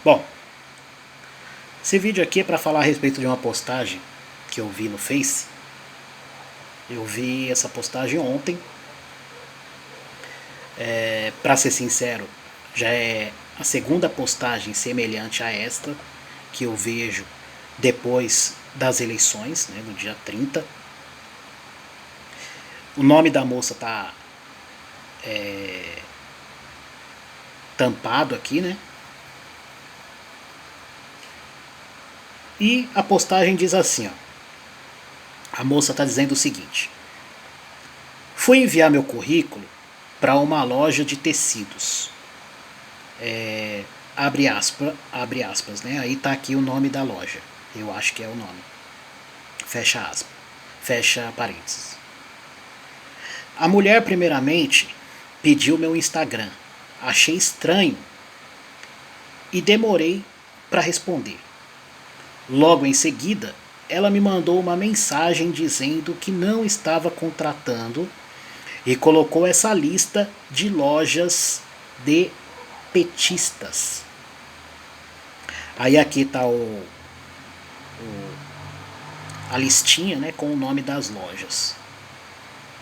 Bom, esse vídeo aqui é para falar a respeito de uma postagem que eu vi no Face. Eu vi essa postagem ontem. Para ser sincero, já é a segunda postagem semelhante a esta que eu vejo depois das eleições, né, do dia 30. O nome da moça tá tampado aqui, né? E a postagem diz assim, ó. A moça está dizendo o seguinte: fui enviar meu currículo para uma loja de tecidos. Abre aspas, né? Aí tá aqui o nome da loja. Eu acho que é o nome. Fecha aspas. Fecha parênteses. A mulher, primeiramente, pediu meu Instagram. Achei estranho e demorei para responder. Logo em seguida, ela me mandou uma mensagem dizendo que não estava contratando e colocou essa lista de lojas de petistas. Aí aqui está a listinha, né, com o nome das lojas,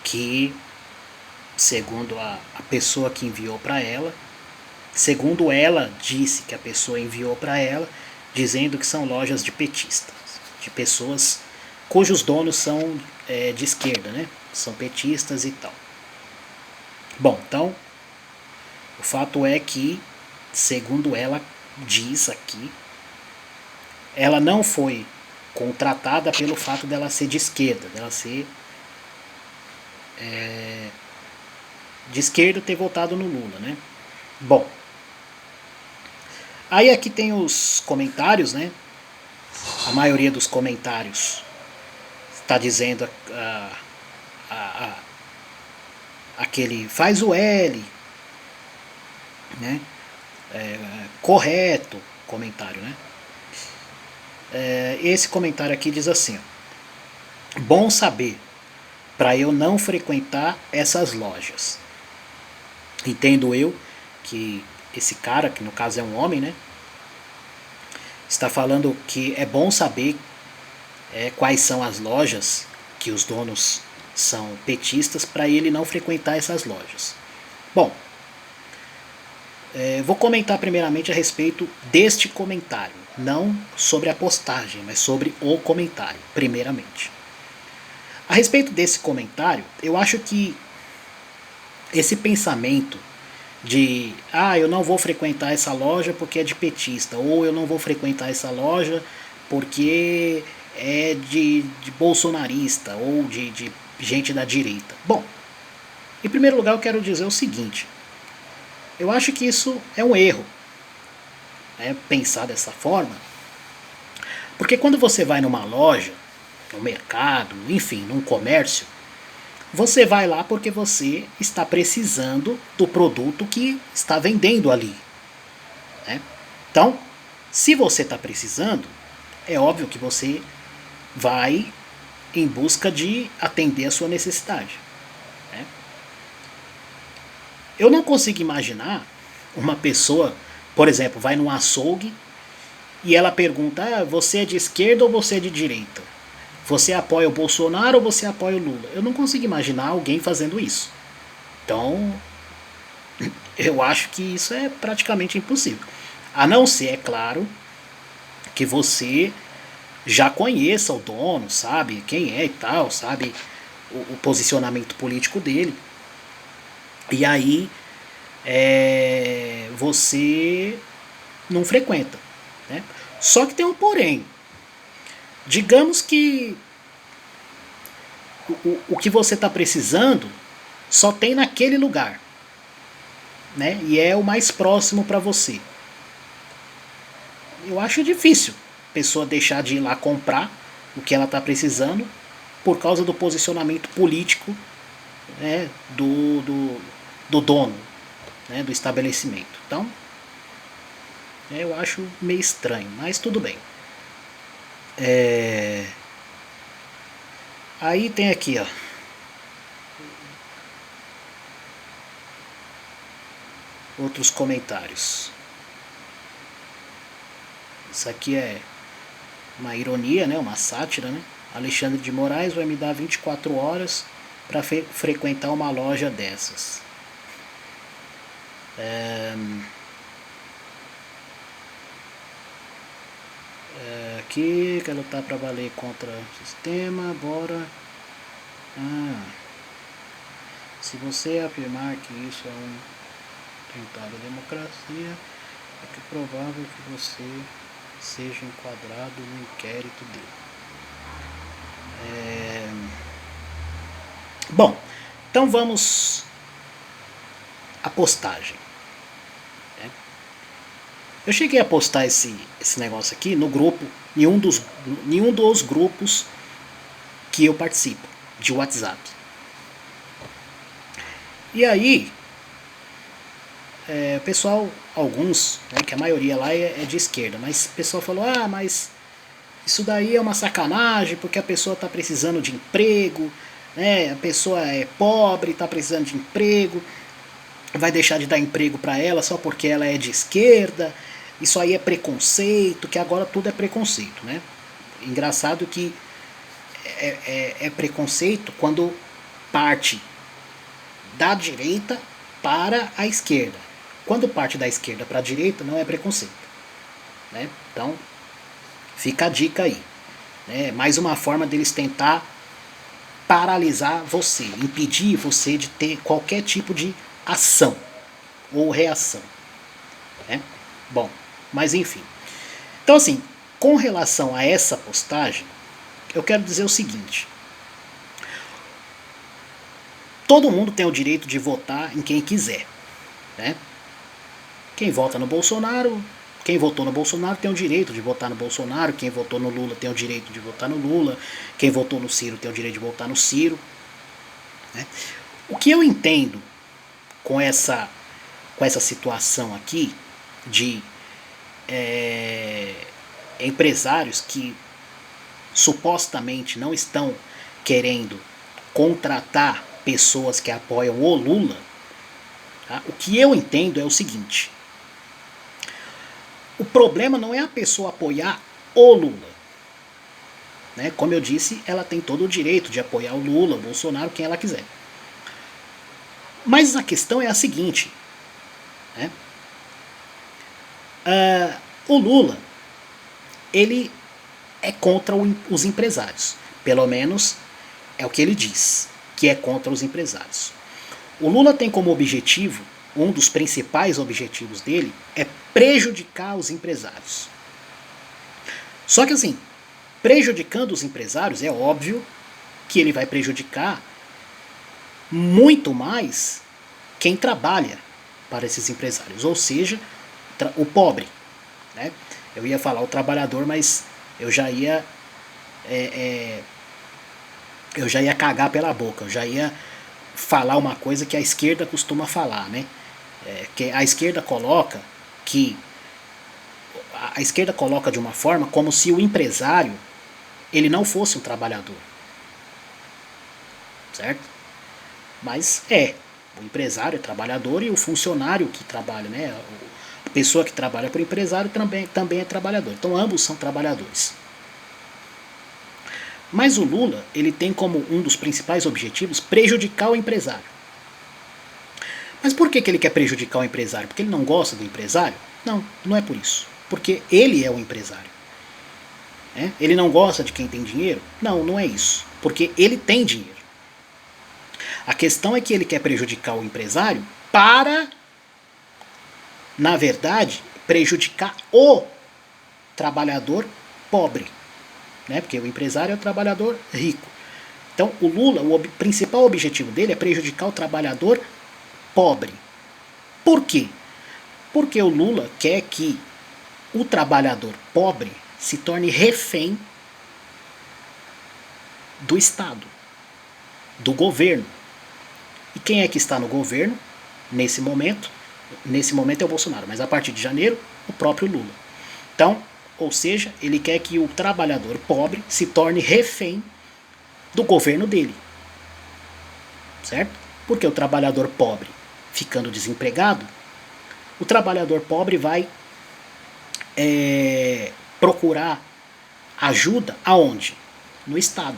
que segundo a pessoa que enviou para ela, segundo ela disse que a pessoa enviou para ela, dizendo que são lojas de petistas, de pessoas cujos donos são de esquerda, né? São petistas e tal. Bom, então, o fato é que, segundo ela diz aqui, ela não foi contratada pelo fato dela ser de esquerda, dela ser de esquerda, ter votado no Lula, né? Bom, aí aqui tem os comentários, né? A maioria dos comentários está dizendo aquele faz o L, né? Correto comentário, né? Esse comentário aqui diz assim: ó, bom saber, para eu não frequentar essas lojas. Entendo eu que esse cara, que no caso é um homem, né, está falando que é bom saber quais são as lojas que os donos são petistas para ele não frequentar essas lojas. Bom, vou comentar primeiramente a respeito deste comentário, não sobre a postagem, mas sobre o comentário, primeiramente. A respeito desse comentário, eu acho que esse pensamento de eu não vou frequentar essa loja porque é de petista, ou eu não vou frequentar essa loja porque é de bolsonarista ou de gente da direita. Bom, em primeiro lugar eu quero dizer o seguinte: eu acho que isso é um erro, né, pensar dessa forma, porque quando você vai numa loja, no mercado, enfim, num comércio, você vai lá porque você está precisando do produto que está vendendo ali, né? Então, se você está precisando, é óbvio que você vai em busca de atender a sua necessidade, né? Eu não consigo imaginar uma pessoa, por exemplo, vai num açougue e ela pergunta: você é de esquerda ou você é de direita? Você apoia o Bolsonaro ou você apoia o Lula? Eu não consigo imaginar alguém fazendo isso. Então, eu acho que isso é praticamente impossível. A não ser, é claro, que você já conheça o dono, sabe quem é e tal, sabe o posicionamento político dele. E aí você não frequenta, né? Só que tem um porém. Digamos que o que você está precisando só tem naquele lugar, né? E é o mais próximo para você. Eu acho difícil a pessoa deixar de ir lá comprar o que ela está precisando por causa do posicionamento político, né, do dono, né, do estabelecimento. Então, eu acho meio estranho, mas tudo bem. Aí tem aqui, ó, outros comentários. Isso aqui é uma ironia, né? Uma sátira, né? Alexandre de Moraes vai me dar 24 horas para frequentar uma loja dessas. Aqui, quero lutar para valer contra o sistema, bora. Se você afirmar que isso é um atentado à democracia, é que é provável que você seja enquadrado no inquérito dele. Bom, então vamos à postagem. Eu cheguei a postar esse negócio aqui no grupo, em um dos grupos que eu participo, de WhatsApp. E aí, o pessoal, alguns, né, que a maioria lá é de esquerda, mas o pessoal falou, mas isso daí é uma sacanagem, porque a pessoa está precisando de emprego, né, a pessoa é pobre, está precisando de emprego, vai deixar de dar emprego para ela só porque ela é de esquerda, isso aí é preconceito, que agora tudo é preconceito, né? Engraçado que é preconceito quando parte da direita para a esquerda. Quando parte da esquerda para a direita, não é preconceito, né? Então, fica a dica aí. Né? Mais uma forma deles tentar paralisar você, impedir você de ter qualquer tipo de ação ou reação. Né? Bom, mas enfim. Então assim, com relação a essa postagem, eu quero dizer o seguinte. Todo mundo tem o direito de votar em quem quiser. Né? Quem vota no Bolsonaro, quem votou no Bolsonaro tem o direito de votar no Bolsonaro, quem votou no Lula tem o direito de votar no Lula, quem votou no Ciro tem o direito de votar no Ciro. Né? O que eu entendo com essa situação aqui de empresários que supostamente não estão querendo contratar pessoas que apoiam o Lula, tá? O que eu entendo é o seguinte: o problema não é a pessoa apoiar o Lula. Né? Como eu disse, ela tem todo o direito de apoiar o Lula, o Bolsonaro, quem ela quiser. Mas a questão é a seguinte: né? O Lula, ele é contra os empresários. Pelo menos é o que ele diz, que é contra os empresários. O Lula tem como objetivo, um dos principais objetivos dele, é prejudicar os empresários. Só que assim, prejudicando os empresários, é óbvio que ele vai prejudicar muito mais quem trabalha para esses empresários, ou seja, o pobre. Né? Eu ia falar o trabalhador, mas eu já ia cagar pela boca, eu já ia falar uma coisa que a esquerda costuma falar, né? Que a esquerda coloca de uma forma como se o empresário ele não fosse um trabalhador, certo? Mas o empresário é trabalhador e o funcionário que trabalha, né? A pessoa que trabalha para o empresário também é trabalhador. Então ambos são trabalhadores. Mas o Lula, ele tem como um dos principais objetivos prejudicar o empresário. Mas por que ele quer prejudicar o empresário? Porque ele não gosta do empresário? Não, não é por isso. Porque ele é o empresário. Ele não gosta de quem tem dinheiro? Não, não é isso. Porque ele tem dinheiro. A questão é que ele quer prejudicar o empresário para, na verdade, prejudicar o trabalhador pobre. Né? Porque o empresário é o trabalhador rico. Então o Lula, o principal objetivo dele é prejudicar o trabalhador pobre. Por quê? Porque o Lula quer que o trabalhador pobre se torne refém do Estado, do governo. E quem é que está no governo nesse momento? Nesse momento é o Bolsonaro, mas a partir de janeiro, o próprio Lula. Então, ou seja, ele quer que o trabalhador pobre se torne refém do governo dele. Certo? Porque o trabalhador pobre, ficando desempregado, o trabalhador pobre vai procurar ajuda aonde? No Estado,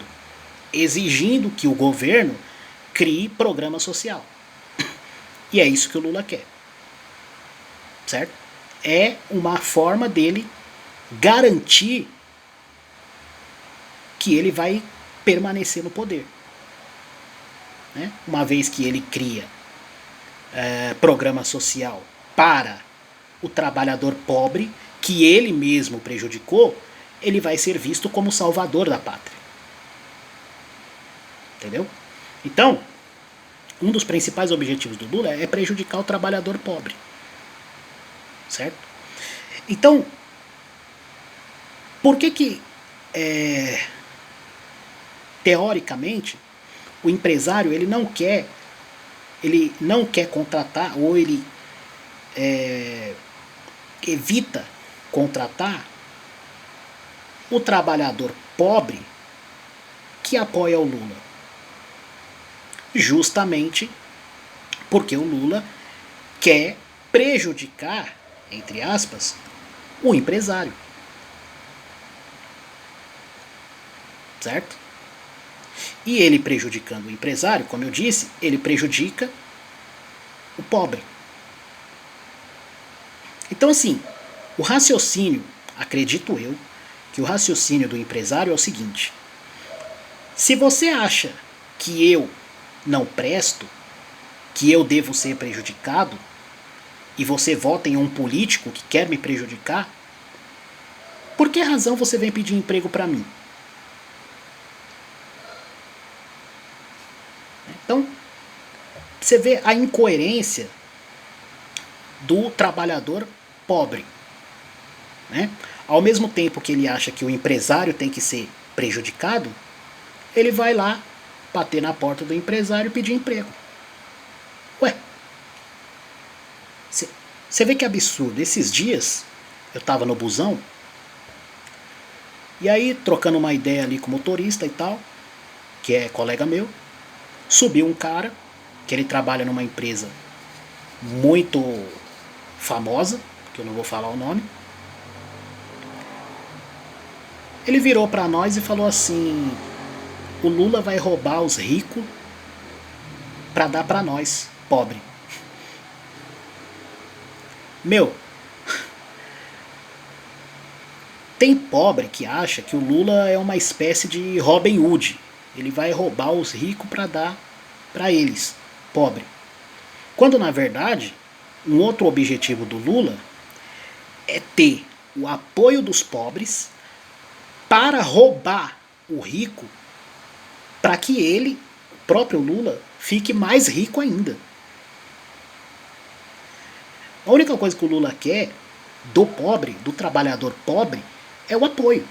exigindo que o governo crie programa social. E é isso que o Lula quer. Certo? É uma forma dele garantir que ele vai permanecer no poder. Né? Uma vez que ele cria programa social para o trabalhador pobre, que ele mesmo prejudicou, ele vai ser visto como salvador da pátria. Entendeu? Então, um dos principais objetivos do Lula é prejudicar o trabalhador pobre. Certo? Então, por que teoricamente, o empresário ele não quer contratar, ou ele evita contratar o trabalhador pobre que apoia o Lula? Justamente porque o Lula quer prejudicar, entre aspas, o empresário. Certo? E ele prejudicando o empresário, como eu disse, ele prejudica o pobre. Então, assim, o raciocínio, acredito eu, que o raciocínio do empresário é o seguinte: se você acha que eu não presto, que eu devo ser prejudicado, e você vota em um político que quer me prejudicar, por que razão você vem pedir emprego para mim? Então, você vê a incoerência do trabalhador pobre. Né? Ao mesmo tempo que ele acha que o empresário tem que ser prejudicado, ele vai lá bater na porta do empresário e pedir emprego. Ué, você vê que absurdo. Esses dias eu estava no busão, e aí trocando uma ideia ali com o motorista e tal, que é colega meu, subiu um cara, que ele trabalha numa empresa muito famosa, que eu não vou falar o nome. Ele virou para nós e falou assim: o Lula vai roubar os ricos para dar para nós, pobre. Meu, tem pobre que acha que o Lula é uma espécie de Robin Hood. Ele vai roubar os ricos para dar para eles, pobre. Quando na verdade, um outro objetivo do Lula é ter o apoio dos pobres para roubar o rico, para que ele, o próprio Lula, fique mais rico ainda. A única coisa que o Lula quer do pobre, do trabalhador pobre, é o apoio,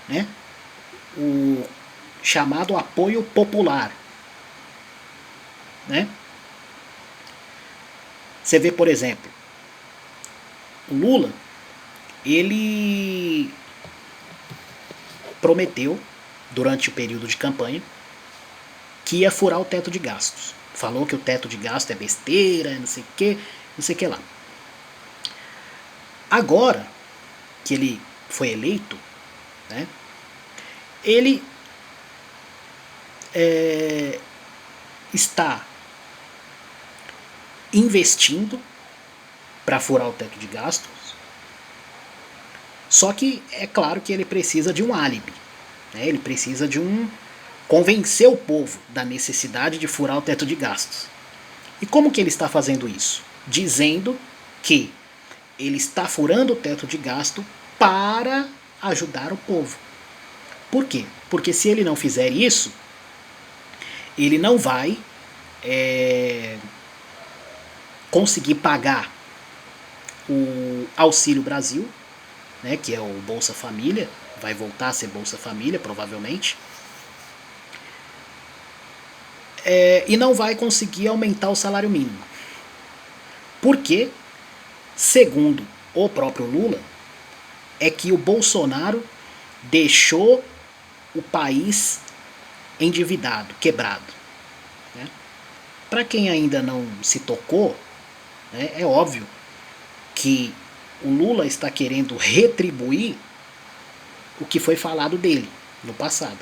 né? O chamado apoio popular, né? Você vê, por exemplo, o Lula, ele prometeu, durante o período de campanha, que ia furar o teto de gastos. Falou que o teto de gasto é besteira, não sei o que, não sei o que lá. Agora que ele foi eleito, né, ele está investindo para furar o teto de gastos, só que é claro que ele precisa de um álibi, né, ele precisa de convencer o povo da necessidade de furar o teto de gastos. E como que ele está fazendo isso? Dizendo que ele está furando o teto de gasto para ajudar o povo. Por quê? Porque se ele não fizer isso, ele não vai conseguir pagar o Auxílio Brasil, né, que é o Bolsa Família, vai voltar a ser Bolsa Família, provavelmente, e não vai conseguir aumentar o salário mínimo. Porque, segundo o próprio Lula, é que o Bolsonaro deixou o país endividado, quebrado. Né? Para quem ainda não se tocou, né, é óbvio que o Lula está querendo retribuir o que foi falado dele no passado,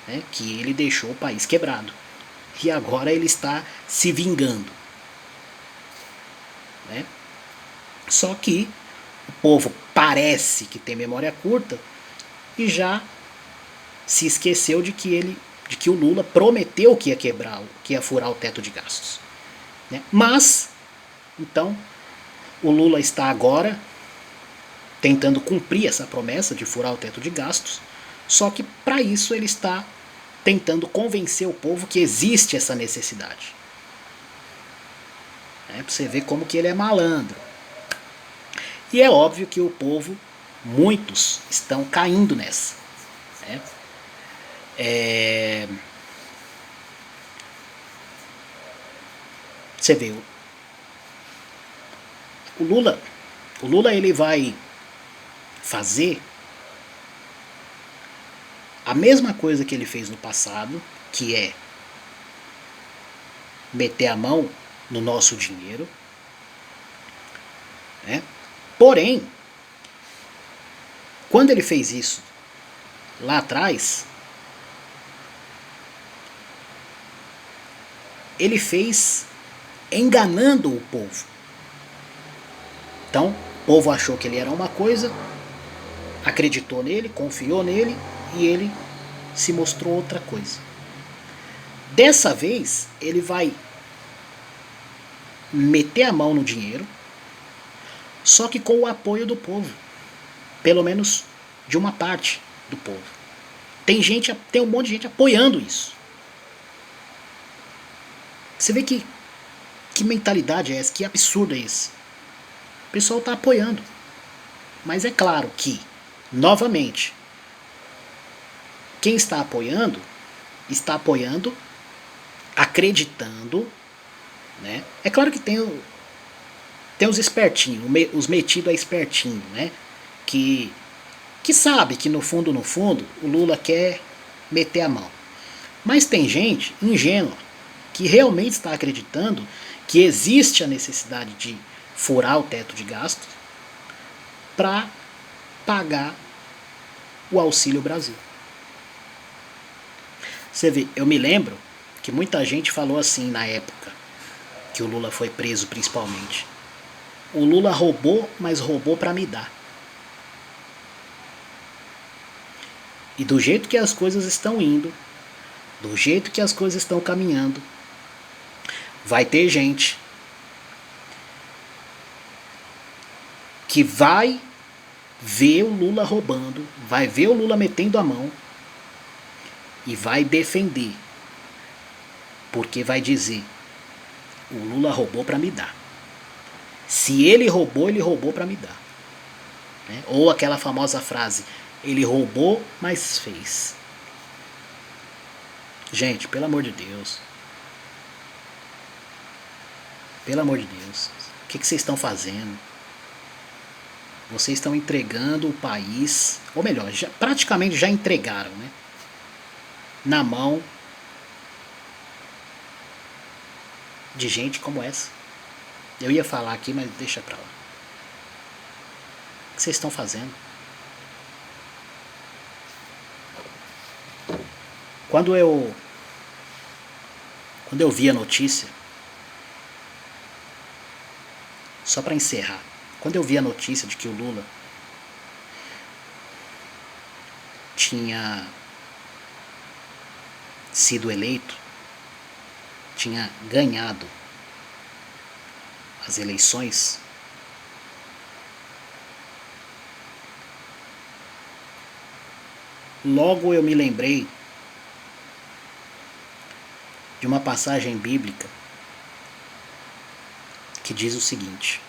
né? Que ele deixou o país quebrado. E agora ele está se vingando, né? Só que o povo parece que tem memória curta e já se esqueceu de que o Lula prometeu que ia quebrar, que ia furar o teto de gastos, né? Mas, então, o Lula está agora tentando cumprir essa promessa de furar o teto de gastos, só que para isso ele está tentando convencer o povo que existe essa necessidade. Para você ver como que ele é malandro. E é óbvio que o povo, muitos, estão caindo nessa. Né? Você vê, o Lula ele vai fazer a mesma coisa que ele fez no passado, que é meter a mão no nosso dinheiro, né? Porém, quando ele fez isso lá atrás, ele fez enganando o povo. Então, o povo achou que ele era uma coisa, acreditou nele, confiou nele e ele se mostrou outra coisa. Dessa vez, ele vai meter a mão no dinheiro, só que com o apoio do povo, pelo menos de uma parte do povo. Tem um monte de gente apoiando isso. Você vê que mentalidade é essa, que absurdo é esse. O pessoal está apoiando. Mas é claro que, novamente, quem está apoiando acreditando, né? É claro que tem os espertinhos, os metidos a espertinho, né? Que sabe que no fundo, o Lula quer meter a mão. Mas tem gente ingênua que realmente está acreditando que existe a necessidade de furar o teto de gastos para pagar o Auxílio Brasil. Você vê, eu me lembro que muita gente falou assim na época que o Lula foi preso, principalmente. O Lula roubou, mas roubou para me dar. E do jeito que as coisas estão indo, do jeito que as coisas estão caminhando, vai ter gente que vai ver o Lula roubando, vai ver o Lula metendo a mão e vai defender. Porque vai dizer, o Lula roubou para me dar. Se ele roubou para me dar. Né? Ou aquela famosa frase, ele roubou, mas fez. Gente, pelo amor de Deus. Pelo amor de Deus. O que vocês estão fazendo? Vocês estão entregando o país, ou melhor, praticamente já entregaram, né? Na mão de gente como essa. Eu ia falar aqui, mas deixa pra lá. O que vocês estão fazendo? Quando eu vi a notícia, só para encerrar, quando eu vi a notícia de que o Lula tinha sido eleito, tinha ganhado as eleições, logo eu me lembrei de uma passagem bíblica que diz o seguinte.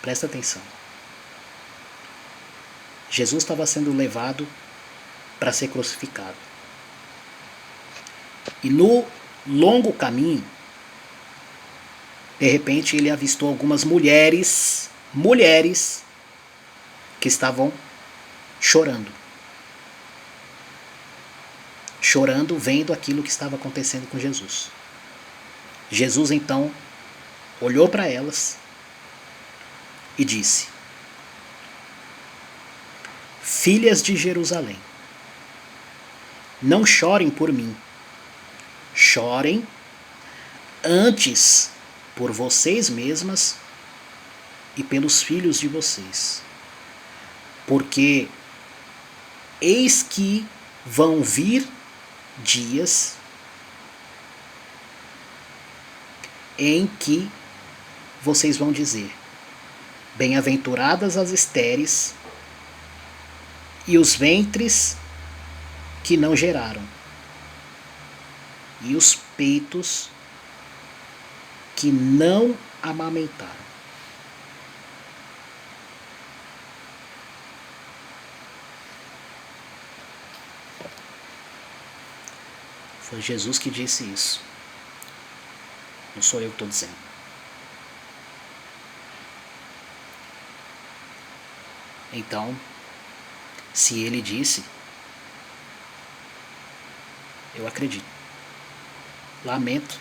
Presta atenção. Jesus estava sendo levado para ser crucificado. E no longo caminho, de repente ele avistou algumas mulheres que estavam chorando. Chorando, vendo aquilo que estava acontecendo com Jesus. Jesus então olhou para elas e disse: Filhas de Jerusalém, não chorem por mim, chorem antes por vocês mesmas e pelos filhos de vocês, porque eis que vão vir dias em que vocês vão dizer: bem-aventuradas as estéreis e os ventres que não geraram, e os peitos que não amamentaram. Foi Jesus que disse isso. Não sou eu que estou dizendo. Então, se ele disse, eu acredito. Lamento,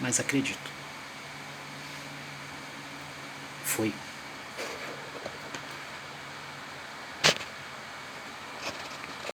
mas acredito. Foi.